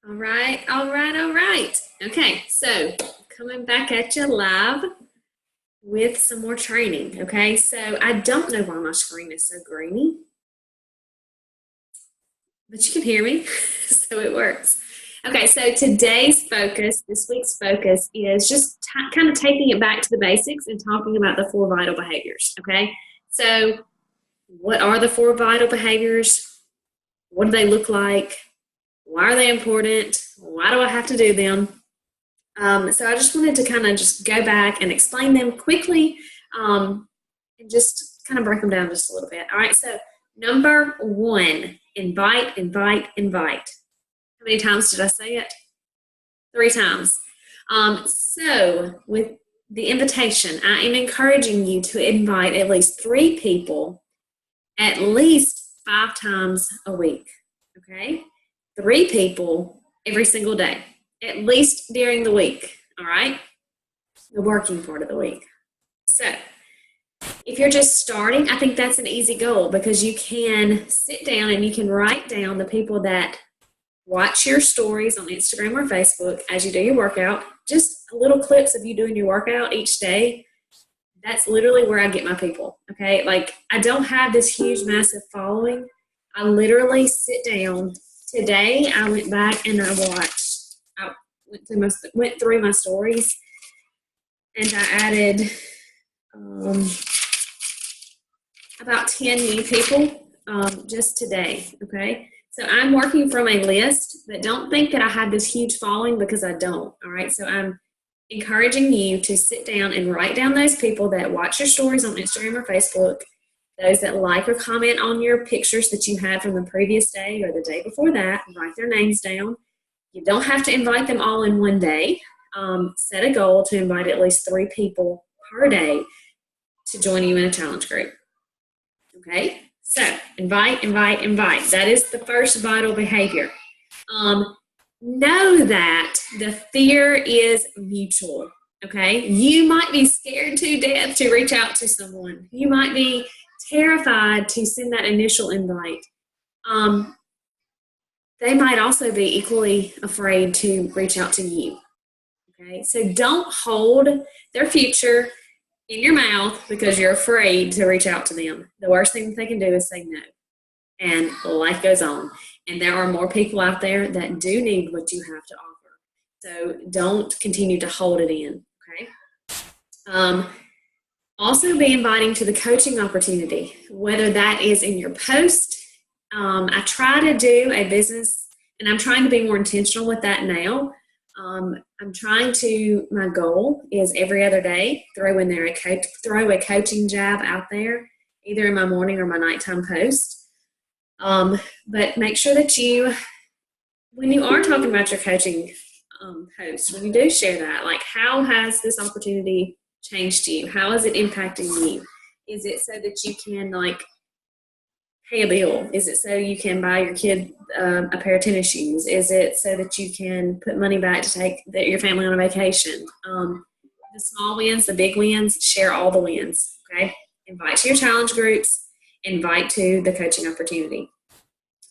All right, all right, all right. Okay, so coming back at you live with some more training. Okay, so I don't know why my screen is so grainy, but you can hear me, so it works. Okay, so today's focus, this week's focus, is just kind of taking it back to the basics and talking about the four vital behaviors. Okay, so what are the four vital behaviors? What do they look like? Why are they important? Why do I have to do them? So I just wanted to kind of just go back and explain them quickly and just kind of break them down just a little bit. All right, so number one, invite, invite, invite. How many times did I say it? 3 times. So with the invitation, I am encouraging you to invite at least 3 people at least 5 times a week. Okay? 3 people every single day, at least during the week. All right? The working part of the week. So if you're just starting, I think that's an easy goal because you can sit down and you can write down the people that watch your stories on Instagram or Facebook as you do your workout, just little clips of you doing your workout each day. That's literally where I get my people. Okay. Like I don't have this huge, massive following. I literally sit down. Today I went back and I went through my stories and I added about 10 new people just today. Okay. So I'm working from a list, but don't think that I have this huge following because I don't. All right. So I'm encouraging you to sit down and write down those people that watch your stories on Instagram or Facebook, those that like or comment on your pictures that you had from the previous day or the day before that, write their names down. You don't have to invite them all in one day. Set a goal to invite at least 3 people per day to join you in a challenge group. Okay? So, invite, invite, invite. That is the first vital behavior. Know that the fear is mutual. Okay? You might be scared to death to reach out to someone. You might be terrified to send that initial invite. They might also be equally afraid to reach out to you. Okay? So don't hold their future in your mouth because you're afraid to reach out to them. The worst thing that they can do is say no. And life goes on. And there are more people out there that do need what you have to offer. So don't continue to hold it in. Okay. Also be inviting to the coaching opportunity, whether that is in your post. I try to do a business, and I'm trying to be more intentional with that now. My goal is every other day, throw a coaching jab out there, either in my morning or my nighttime post. But make sure that when you are talking about your coaching post, when you do share that, like how has this opportunity changed you? How is it impacting you? Is it so that you can pay a bill? Is it so you can buy your kid a pair of tennis shoes? Is it so that you can put money back to take your family on a vacation? The small wins, the big wins, share all the wins. Okay. Invite to your challenge groups, invite to the coaching opportunity.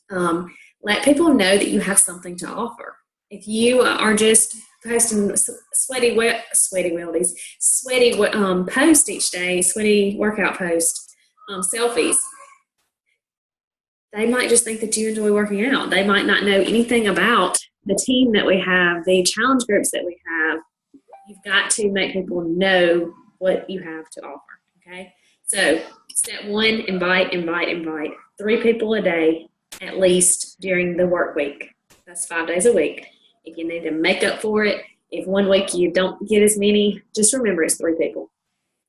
Let people know that you have something to offer. If you are just posting sweaty post each day, sweaty workout post, selfies, they might just think that you enjoy working out. They might not know anything about the team that we have, the challenge groups that we have. You've got to make people know what you have to offer. Okay. So step one, invite, invite, invite. 3 people a day, at least during the work week. That's 5 days a week. If you need to make up for it, if one week you don't get as many, just remember it's 3 people.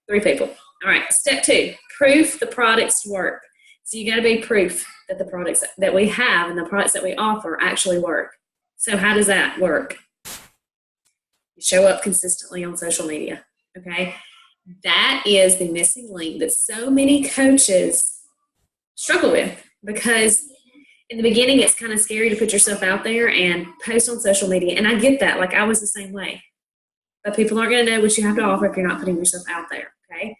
3 people. All right. Step 2, proof the products work. So you got to be proof that the products that we have and the products that we offer actually work. So how does that work? You show up consistently on social media. Okay. That is the missing link that so many coaches struggle with, because in the beginning it's kind of scary to put yourself out there and post on social media. And I get that. Like I was the same way. But people aren't going to know what you have to offer if you're not putting yourself out there. Okay.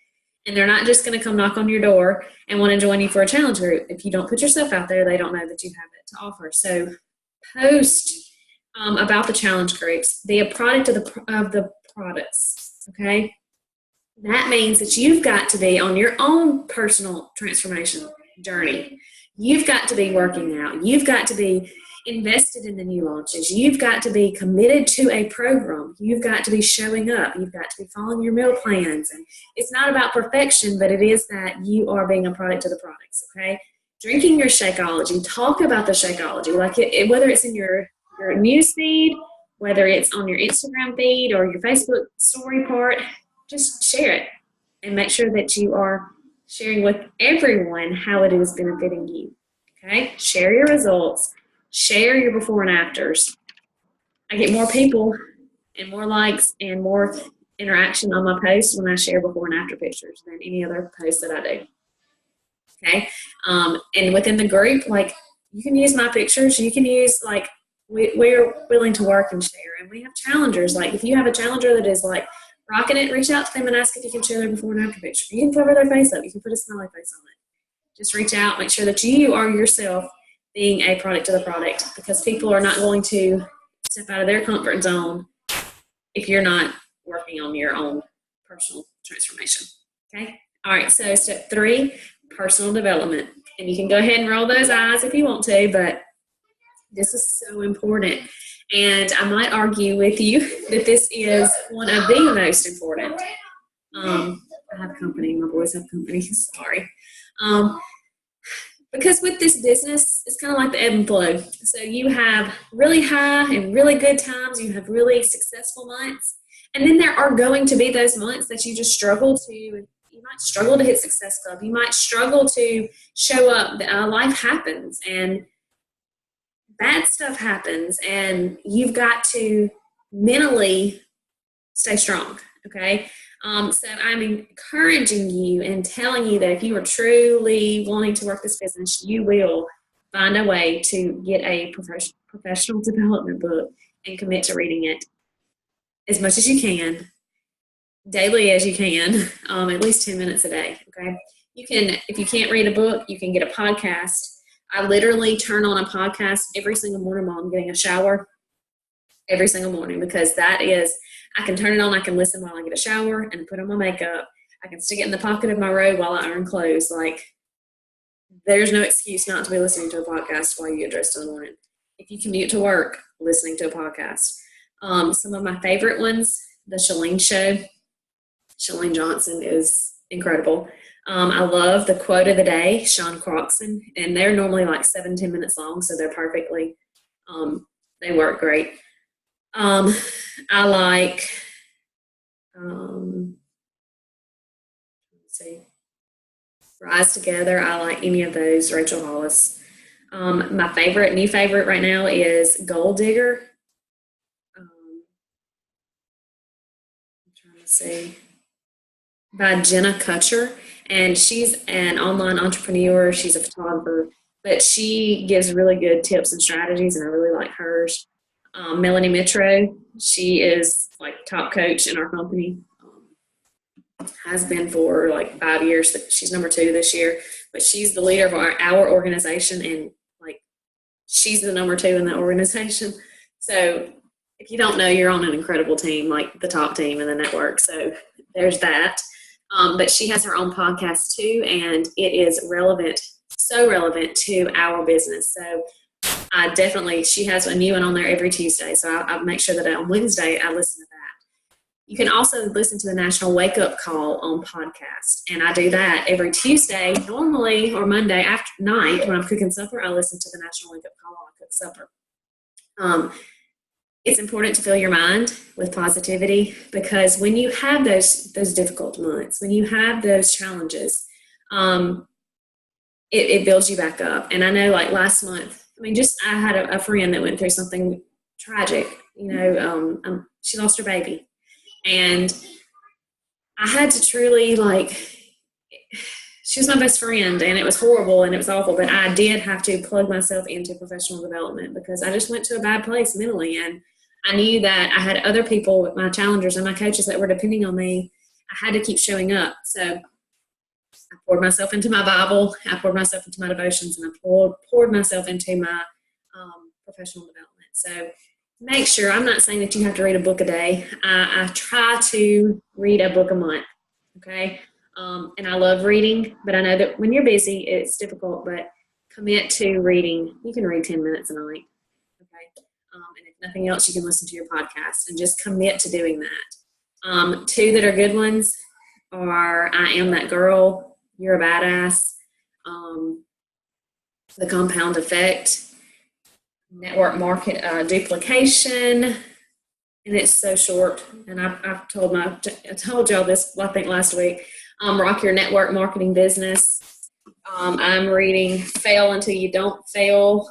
And they're not just going to come knock on your door and want to join you for a challenge group. If you don't put yourself out there, they don't know that you have it to offer. So post about the challenge groups. Be a product of the products, okay? That means that you've got to be on your own personal transformation journey. You've got to be working out. You've got to be invested in the new launches. You've got to be committed to a program. You've got to be showing up. You've got to be following your meal plans. And it's not about perfection, but it is that you are being a product of the products, okay? Drinking your Shakeology. Talk about the Shakeology, like whether it's in your news feed, whether it's on your Instagram feed or your Facebook story part, just share it and make sure that you are sharing with everyone how it is benefiting you, okay? Share your results. Share your before and afters. I get more people and more likes and more interaction on my posts when I share before and after pictures than any other post that I do. Okay? And within the group, like, you can use my pictures. You can use, like, we're willing to work and share. And we have challengers. Like, if you have a challenger that is, like, rocking it, reach out to them and ask if you can share their before and after picture. You can cover their face up. You can put a smiley face on it. Just reach out. Make sure that you are yourself being a product of the product, because people are not going to step out of their comfort zone if you're not working on your own personal transformation. Okay? All right, so step 3, personal development. And you can go ahead and roll those eyes if you want to, but this is so important. And I might argue with you that this is one of the most important. I have company. My boys have company. Sorry. Because with this business, it's kind of like the ebb and flow. So you have really high and really good times. You have really successful months. And then there are going to be those months that you just struggle to, you might struggle to hit Success Club. You might struggle to show up. Life happens and bad stuff happens. And you've got to mentally stay strong, okay? So I'm encouraging you and telling you that if you are truly wanting to work this business, you will find a way to get a professional development book and commit to reading it as much as you can, daily as you can, at least 10 minutes a day, okay? You can, if you can't read a book, you can get a podcast. I literally turn on a podcast every single morning while I'm getting a shower, every single morning, because that is, I can turn it on, I can listen while I get a shower and put on my makeup. I can stick it in the pocket of my robe while I iron clothes. Like, there's no excuse not to be listening to a podcast while you get dressed in the morning. If you commute to work, listening to a podcast. Some of my favorite ones, The Chalene Show. Chalene Johnson is incredible. I love The Quote of the Day, Sean Croxton, and they're normally like 7-10 minutes long, so they're perfectly, they work great. I like, let's see, Rise Together. I like any of those, Rachel Hollis. My new favorite right now is Gold Digger. I'm trying to see, by Jenna Kutcher. And she's an online entrepreneur. She's a photographer, but she gives really good tips and strategies, and I really like hers. Melanie Mitro, she is like top coach in our company. Has been for like 5 years. She's number 2 this year, but she's the leader of our organization, and like, she's the number 2 in the organization. So if you don't know, you're on an incredible team, like the top team in the network. So there's that. But she has her own podcast too, and it is relevant, so relevant to our business. So she has a new one on there every Tuesday. So I'll make sure that on Wednesday I listen to that. You can also listen to the National Wake Up Call on podcast. And I do that every Tuesday, normally, or Monday after night when I'm cooking supper. I listen to the National Wake Up Call while I cook supper. It's important to fill your mind with positivity, because when you have those difficult months, when you have those challenges, it builds you back up. And I know, like last month, I had a friend that went through something tragic. She lost her baby, and I had to truly, she was my best friend, and it was horrible and it was awful, but I did have to plug myself into professional development because I just went to a bad place mentally, and I knew that I had other people with my challengers and my coaches that were depending on me. I had to keep showing up. So I poured myself into my Bible, I poured myself into my devotions, and I poured myself into my professional development. So make sure, I'm not saying that you have to read a book a day. I try to read a book a month, okay? And I love reading, but I know that when you're busy, it's difficult, but commit to reading. You can read 10 minutes a night, okay? And if nothing else, you can listen to your podcast and just commit to doing that. Two that are good ones are I Am That Girl, You're a Badass, The Compound Effect, Network Market Duplication, and it's so short. And I told y'all this, I think, last week. Rock Your Network Marketing Business. I'm reading Fail Until You Don't Fail,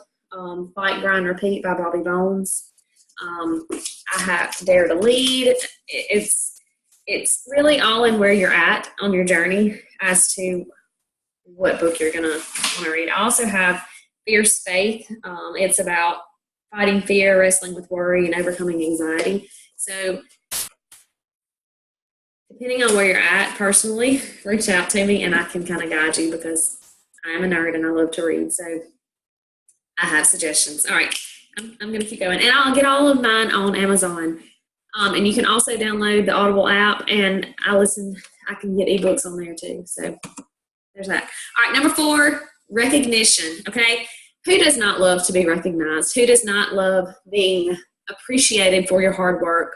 Fight, Grind, Repeat by Bobby Bones. I have Dare to Lead. It's really all in where you're at on your journey as to what book you're going to want to read. I also have Fierce Faith. It's about fighting fear, wrestling with worry, and overcoming anxiety. So depending on where you're at personally, reach out to me and I can kind of guide you because I am a nerd and I love to read. So I have suggestions. All right, I'm going to keep going. And I'll get all of mine on Amazon. And you can also download the Audible app, and I can get ebooks on there too. So there's that. All right, number 4, recognition, okay? Who does not love to be recognized? Who does not love being appreciated for your hard work,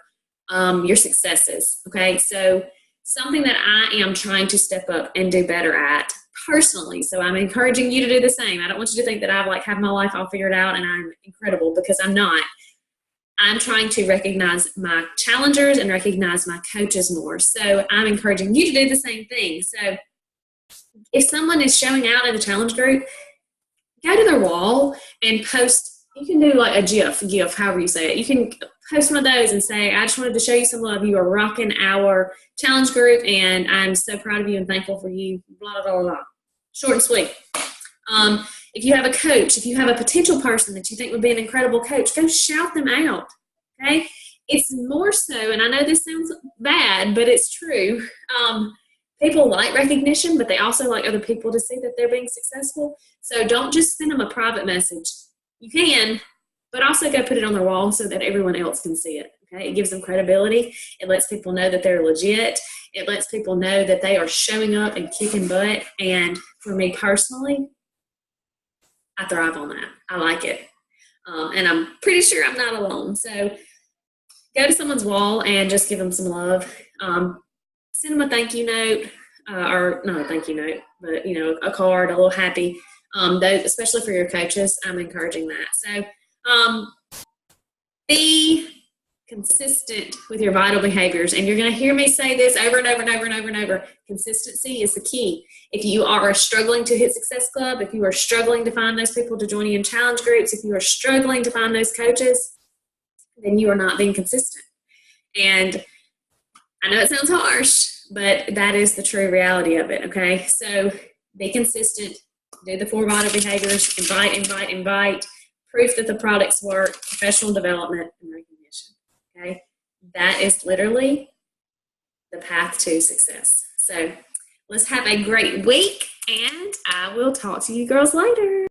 your successes, okay? So something that I am trying to step up and do better at personally. So I'm encouraging you to do the same. I don't want you to think that I've have my life all figured out and I'm incredible, because I'm not. I'm trying to recognize my challengers and recognize my coaches more. So I'm encouraging you to do the same thing. So if someone is showing out in the challenge group, go to their wall and post. You can do like a GIF, however you say it. You can post one of those and say, I just wanted to show you some love. You are rocking our challenge group, and I'm so proud of you and thankful for you, blah, blah, blah, blah. Short and sweet. If you have a coach, if you have a potential person that you think would be an incredible coach, go shout them out, okay? It's more so, and I know this sounds bad, but it's true. People like recognition, but they also like other people to see that they're being successful. So don't just send them a private message. You can, but also go put it on their wall so that everyone else can see it, okay? It gives them credibility. It lets people know that they're legit. It lets people know that they are showing up and kicking butt. And for me personally, I thrive on that. I like it. And I'm pretty sure I'm not alone. So go to someone's wall and just give them some love. Send them a thank you note, or not a thank you note, but, a card, a little happy. Those, especially for your coaches, I'm encouraging that. So be consistent with your vital behaviors. And you're going to hear me say this over and over and over and over and over. Consistency is the key. If you are struggling to hit Success Club, if you are struggling to find those people to join you in challenge groups, if you are struggling to find those coaches, then you are not being consistent. And I know it sounds harsh, but that is the true reality of it, okay? So be consistent. Do the 4 vital behaviors. Invite. Proof that the products work. Professional development and recognition, okay? That is literally the path to success. So let's have a great week, and I will talk to you girls later.